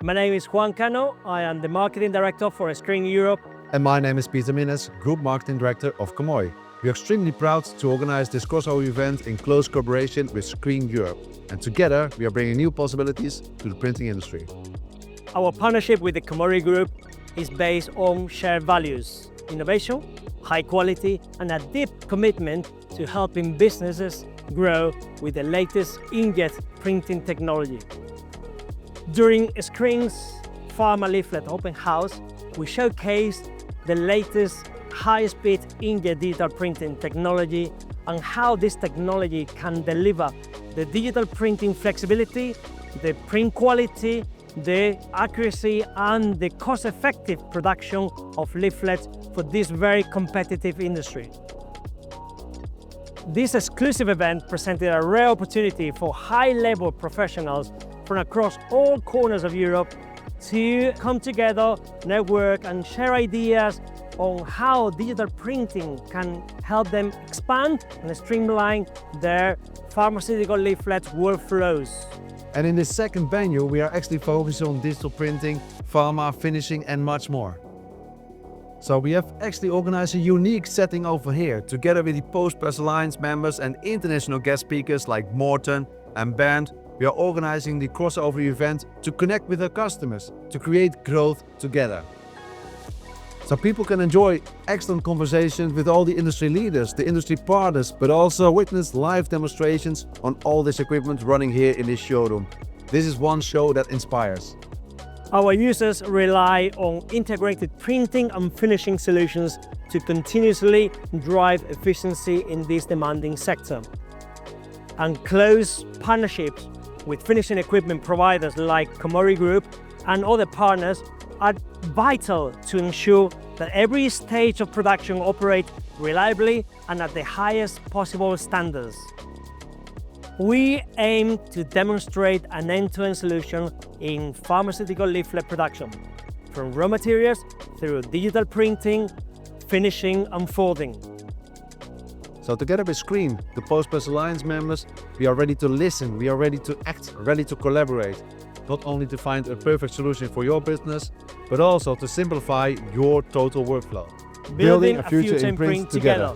My name is Juan Cano. I am the Marketing Director for Komori Europe. And my name is Peter Mines, Group Marketing Director of Komori. We are extremely proud to organize this crossover event in close cooperation with Komori Europe. And together, we are bringing new possibilities to the printing industry. Our partnership with the Komori Group is based on shared values, innovation, high quality, and a deep commitment to helping businesses grow with the latest inkjet printing technology. During Screen's Pharma Leaflet Open House, we showcased the latest high-speed inkjet digital printing technology and how this technology can deliver the digital printing flexibility, the print quality, the accuracy and the cost-effective production of leaflets for this very competitive industry. This exclusive event presented a rare opportunity for high-level professionals from across all corners of Europe to come together, network and share ideas on how digital printing can help them expand and streamline their pharmaceutical leaflet workflows. And in this second venue, we are actually focusing on digital printing, pharma, finishing and much more. So we have actually organized a unique setting over here, together with the Postpress Alliance members and international guest speakers like Morten and Bernd. We are organizing the crossover event to connect with our customers, to create growth together. So people can enjoy excellent conversations with all the industry leaders, the industry partners, but also witness live demonstrations on all this equipment running here in this showroom. This is one show that inspires. Our users rely on integrated printing and finishing solutions to continuously drive efficiency in this demanding sector. And close partnerships with finishing equipment providers like Komori Group and other partners are vital to ensure that every stage of production operates reliably and at the highest possible standards. We aim to demonstrate an end-to-end solution in pharmaceutical leaflet production, from raw materials through digital printing, finishing and folding. So together with Screen, the Postpress Alliance members, we are ready to listen, we are ready to act, ready to collaborate. Not only to find a perfect solution for your business, but also to simplify your total workflow. Building a future in print together.